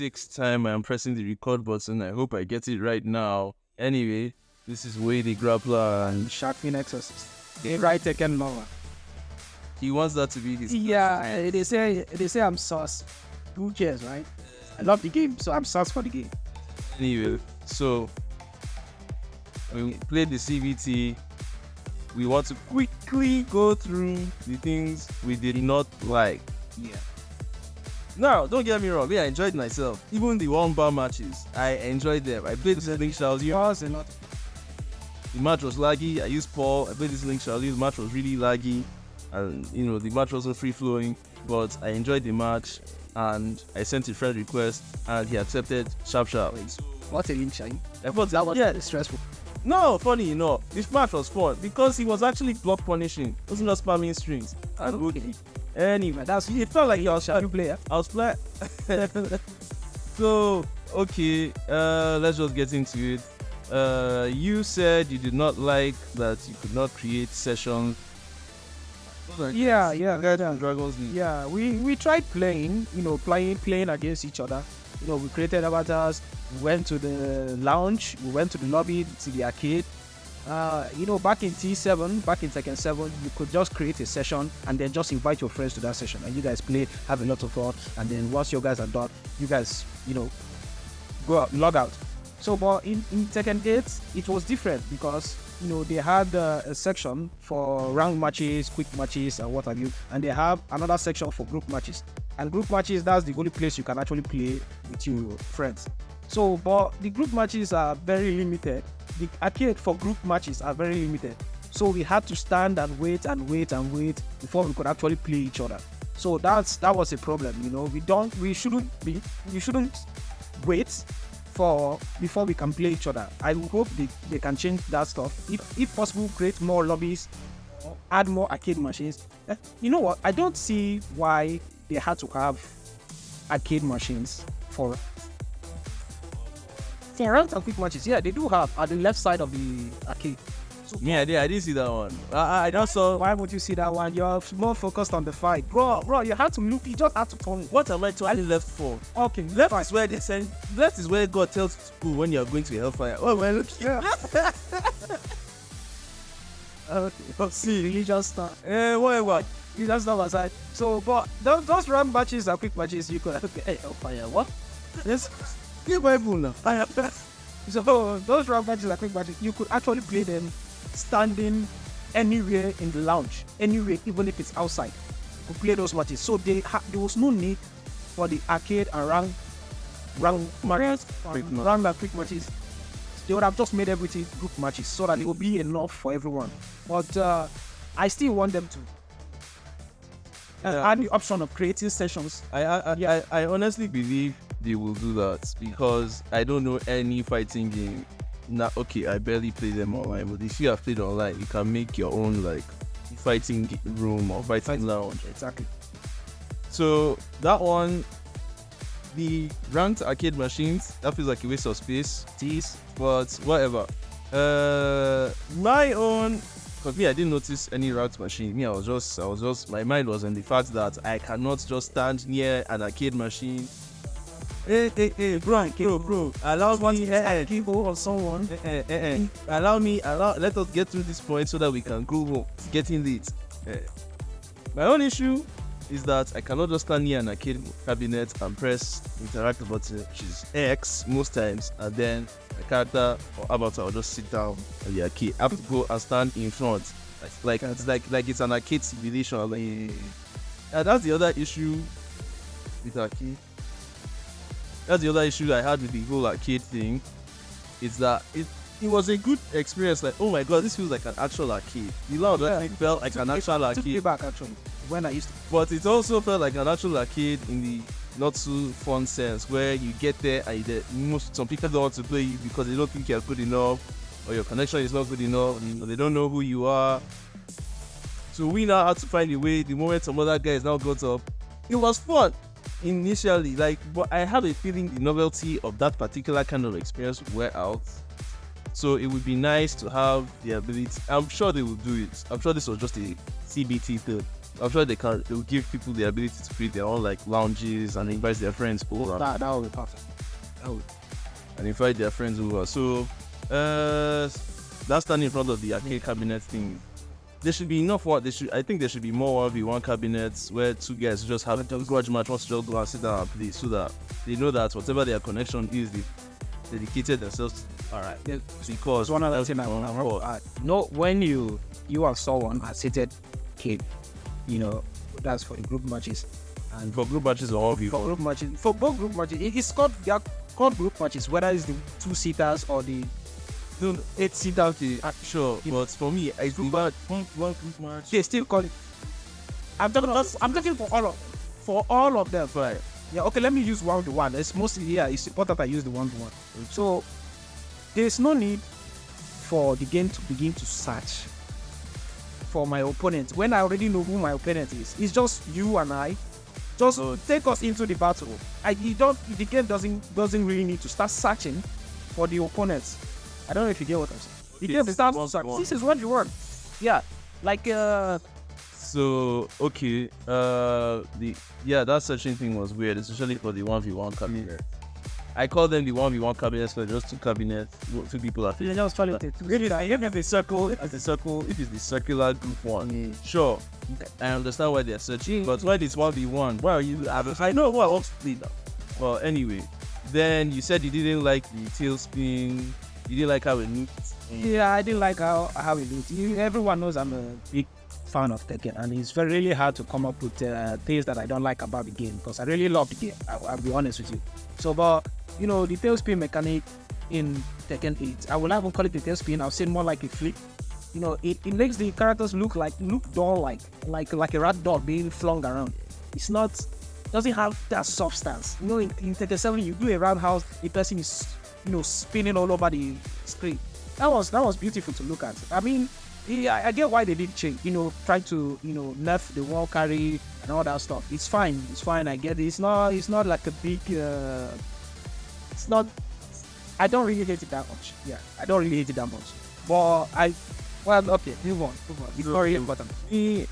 6th time I'm pressing the record button. I hope I get it right now. Anyway, this is Way the Grappler and Shark Phoenix a right Tekken lover. he wants that to be his. Yeah, they say I'm sauce. Who cares, right? I love the game, so I'm sauce for the game. Anyway, so we played the CBT. We want to quickly go through the things we did not like. Yeah. Now, don't get me wrong, I enjoyed myself. Even the one-bar matches, I enjoyed them. I played this Link Shaolin. Yours a lot. The match was laggy. I used Paul. I played this Link Shaolin. The match was really laggy. And, the match wasn't free-flowing. But I enjoyed the match. And I sent a friend request. And he accepted sharp. What a link, Shine. I thought That was stressful. No, funny enough, this match was fun. Because he was actually block punishing. He wasn't just spamming strings. And Okay. anyway, It felt like you're a shadow player. I was playing. So, okay, let's just get into it. You said you did not like that you could not create sessions. Yeah. Dragons. Yeah, we tried playing, playing against each other. We created avatars, we went to the lounge, we went to the lobby, to the arcade. Back in Tekken 7, you could just create a session and then just invite your friends to that session and you guys play, have a lot of fun, and then once you guys are done, you guys, go out, log out. So, but in Tekken 8, it was different because, they had a section for round matches, quick matches, and what have you, and they have another section for group matches. And group matches, that's the only place you can actually play with your friends. So, but the group matches are very limited. The arcade for group matches are very limited. So we had to stand and wait before we could actually play each other. So that was a problem. We shouldn't wait before we can play each other. I hope they can change that stuff. If possible, create more lobbies, or add more arcade machines. You know what? I don't see why they had to have arcade machines for round and quick matches. Yeah, they do have at the left side of the arcade. So, Yeah, I didn't see that one. I just saw. why would you see that one? You're more focused on the fight, bro. You had to look. You just had to turn. What am I totally left for? Okay, Left fine. is where they send. Left is where God tells you to go when you are going to hellfire. Oh well, look. Yeah. Okay. See, religious stuff. Whatever. You just not aside. So, but those round matches are quick matches. You could hey, fire. What? Yes. Give Bible now. So those round matches are quick matches. You could actually play them standing anywhere in the lounge, anywhere, even if it's outside. You could play those matches. So there was no need for the arcade and round matches, round and quick matches. They would have just made everything group matches so that it would be enough for everyone. But I still want them to add the option of creating sessions. I honestly believe they will do that because I don't know any fighting game. Now, okay, I barely play them online, but if you have played online, you can make your own fighting room or fighting lounge. Exactly. So that one, the ranked arcade machines, that feels like a waste of space. Tease. But whatever. My own, because me, I didn't notice any ranked machine. Me, I was just, my mind was on the fact that I cannot just stand near an arcade machine. Hey, bro, allow me, People or someone. let us get through this point so that we can go home. It's getting late. My own issue is that I cannot just stand near an arcade cabinet and press interact button, which is X most times, and then my character or avatar will just sit down at the arcade. I have to go and stand in front, like it's an arcade simulation. That's the other issue with arcade. That's the other issue I had with the whole arcade thing. Is that it was a good experience. Like, oh my god, this feels like an actual arcade. The lounge actually felt like an actual It took me arcade. back actually when I used to. But it also felt like an actual arcade in the not too fun sense, where you get there and some people don't want to play you because they don't think you're good enough, or your connection is not good enough, or they don't know who you are. So we now had to find a way. The moment some other guys now got up, it was fun initially, but I have a feeling the novelty of that particular kind of experience will wear out. So it would be nice to have the ability. I'm sure they will do it. I'm sure this was just a CBT thing. I'm sure they will give people the ability to create their own like lounges and invite their friends over. That would be perfect. That would. And invite their friends over. So, that's standing in front of the arcade cabinet thing. There should be enough I think there should be more 1v1 cabinets where two guys just have a grudge match, once just go and sit down and play, so that they know that whatever their connection is, they dedicated themselves. Alright. Because one other thing I want to add. No, when you and someone are seated kid, that's for the group matches. And for group matches or for both group matches, it's called group matches, whether it's the 2-seaters or the 8-seaters. Sure, but for me, I think about one group match. They still call it. I'm talking for all of them. Right. Yeah. Okay. Let me use 1v1. It's mostly it's important I use the 1v1. So there's no need for the game to begin to search for my opponent when I already know who my opponent is. It's just you and I. Just take us into the battle. The game doesn't really need to start searching for the opponents. I don't know if you get what I'm saying. The game starts searching. This is what you want. Yeah. Like So okay. That searching thing was weird, especially for the 1v1 cabinet. I call them the 1v1 cabinets, so just two cabinets, two people are. Yeah, just follow it. Really, I have the circle. As a circle, if it's the circular group one, sure. I understand why they're searching, but when it's 1v1, why are you? I know who I want to play now. Well, anyway, then you said you didn't like the tailspin. You didn't like how it looked. Yeah, I didn't like how it looked. Everyone knows I'm a big fan of Tekken, and it's really hard to come up with things that I don't like about the game, because I really love the game. I'll be honest with you. So, but the tailspin mechanic in Tekken 8, I will not even call it a tailspin. I'll say more like a flip. It makes the characters look dull, like a rat dog being flung around. It's not, doesn't have that substance. In Tekken 7, you do a roundhouse, the person is spinning all over the screen. That was beautiful to look at. I mean, I get why they did change. Try to nerf the wall carry and all that stuff. It's fine. I get it. It's not like a big. It's not. I don't really hate it that much. Yeah, I don't really hate it that much. But okay, move on. It's very important. It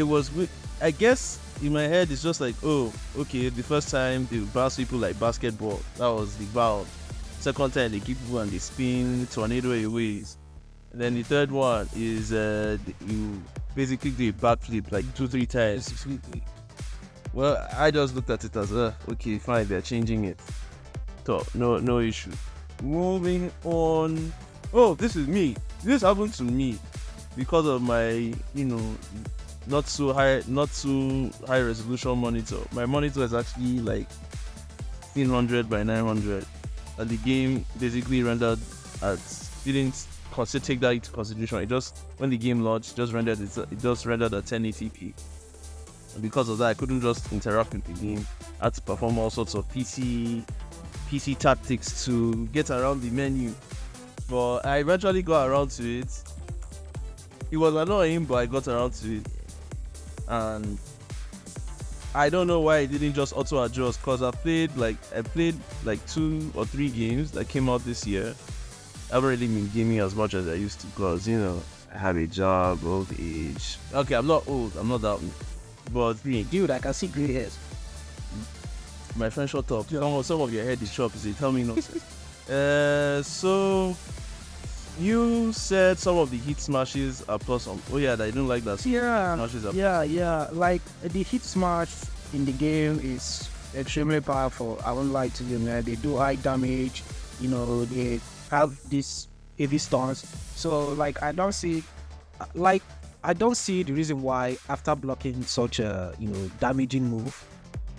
was with, I guess in my head it's just like, oh, okay, the first time they bounce people like basketball, that was the bound. Second time they keep people and they spin tornado away. And then the third one is you basically do a backflip like 2-3 times. Well, I just looked at it as okay, fine, they're changing it. So no issue. Moving on. Oh, this is me. This happened to me because of my not so high resolution monitor. My monitor is actually like 1500 by 900, and the game basically rendered didn't take that into consideration. It just, when the game launched, it just rendered at 1080p. And because of that, I couldn't just interact with the game. I had to perform all sorts of PC tactics to get around the menu. But I eventually got around to it. It was annoying, but I got around to it. And I don't know why it didn't just auto adjust, because I played like 2 or 3 games that came out this year. I haven't really been gaming as much as I used to, because I have a job, old age. Okay, I'm not old, I'm not that old. But dude, I can see gray hairs. My friend, shut up. Some of your head is sharp, so tell me nonsense. So you said some of the hit smashes are plus on. Oh yeah, I didn't like that. Yeah. Like the hit smash in the game is extremely powerful. I won't lie to you, man. They do high damage. They have these heavy stuns. So like I don't see the reason why after blocking such a damaging move,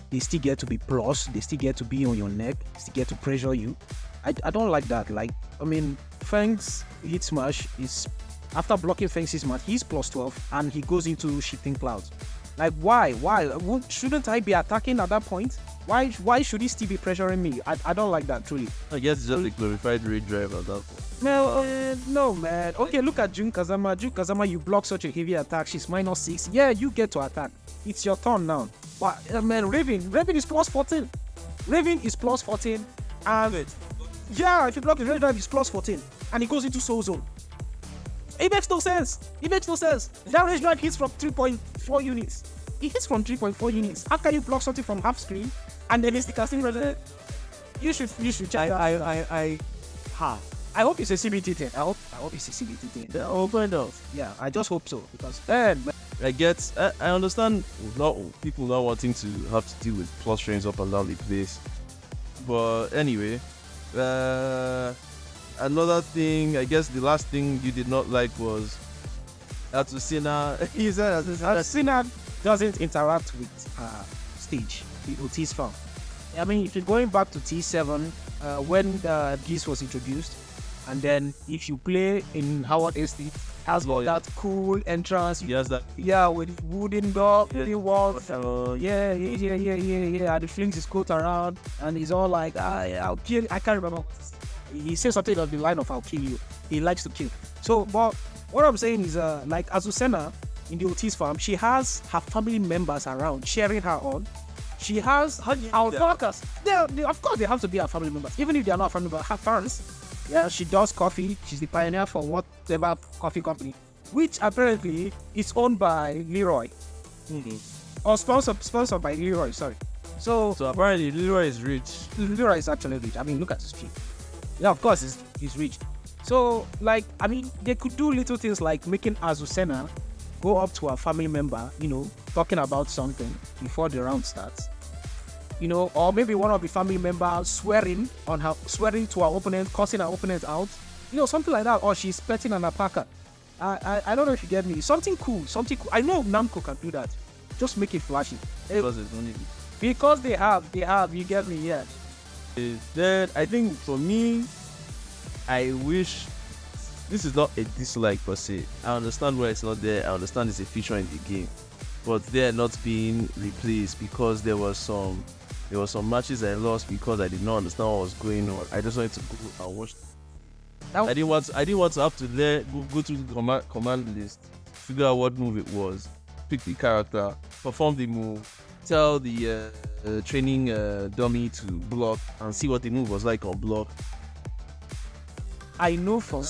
they still get to be plus. They still get to be on your neck. They still get to pressure you. I don't like that. Like, I mean, Feng's hit smash is, after blocking Feng's hit smash, he's plus 12 and he goes into shifting clouds. Like, why? Shouldn't I be attacking at that point? Why should he still be pressuring me? I don't like that, truly. I guess it's just a glorified raid drive at that point. No, man. Okay, look at Jun Kazama. Jun Kazama, you block such a heavy attack. She's -6. Yeah, you get to attack. It's your turn now. But, man, Raven is plus 14. Raven is plus 14. And, yeah, if you block the raid drive, it's plus 14. And it goes into soul zone. It makes no sense. It makes no sense. That range drive hits from 3.4 units. It hits from 3.4 units. How can you block something from half screen and then it's the casting result? You should check that. I hope it's a CBT thing. I hope it's a CBT thing. Yeah, open up. Yeah, I just hope so because I understand not people not wanting to have to deal with plus trains up and down the place. But anyway, another thing, I guess the last thing you did not like was Atusina. He said Atusina doesn't interact with stage, the Ortiz farm. I mean, if you're going back to T7, when this was introduced, and then if you play in Howard Estate, has that cool entrance. Yes, that. Yeah, with wooden door, wooden walls. Yeah. And the flings his coat around, and he's all like, I'll kill. I can't remember. He says something on the line of "I'll kill you." He likes to kill. So, but what I'm saying is, like Azucena in the Ortiz farm, she has her family members around cheering her on. She has our workers. Of course, they have to be our family members, even if they are not family members. Her fans. Yeah, she does coffee. She's the pioneer for whatever coffee company, which apparently is owned by Leroy, or sponsored by Leroy. Sorry. So apparently Leroy is rich. Leroy is actually rich. I mean, look at his feet. Yeah, of course he's rich. So like, I mean, they could do little things like making Azucena go up to a family member, talking about something before the round starts. Or maybe one of the family members swearing to our opponent, cursing our opponent out, something like that. Or she's petting an alpaca. I don't know if you get me. Something cool. I know Namco can do that. Just make it flashy. Because they have. You get me? Yeah. Then I think for me, I wish this is not a dislike per se. I understand why it's not there. I understand it's a feature in the game, but they're not being replaced because there were some matches I lost because I did not understand what was going on. I just wanted to go and watch. I didn't want to have to go through the command list, figure out what move it was, pick the character, perform the move, tell the training dummy to block, and see what the move was like on block. I know for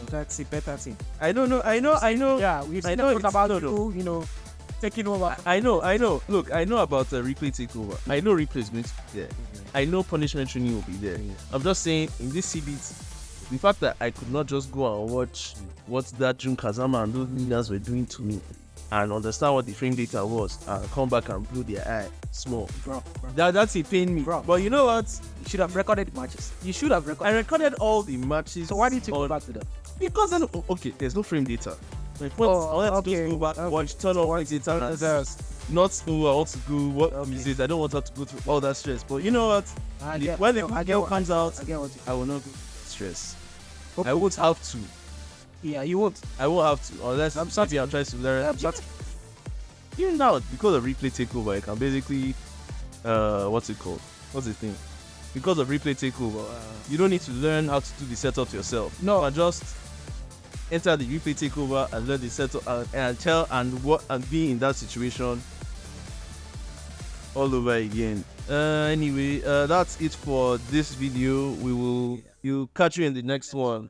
that's a better thing. I know. Yeah, we've talked about people, taking over. I know. Look, I know about replay takeover. I know replays going to be there. I know punishment training will be there. I'm just saying, in this CBT, the fact that I could not just go and watch what that Jun Kazama and those leaders were doing to me and understand what the frame data was and come back and blow their eye small. Bro. That's it paying me. Bro. But you know what? You should have recorded the matches. I recorded all the matches. So why did you go back to them? Because then, there's no frame data. My point is, I want to just go back, watch, turn off data, not who I want to go, what is it? I don't want her to go through all that stress. But you know what? When the girl comes out, I will not go stress. Okay. I won't have to. Yeah, you won't. I won't have to, unless I'm trying to learn. Even now, because of replay takeover, I can basically, what's it called? What's the thing? Because of replay takeover, you don't need to learn how to do the setup yourself. No, but just enter the replay takeover and learn the setup and be in that situation all over again. Anyway, that's it for this video. We'll catch you in the next one.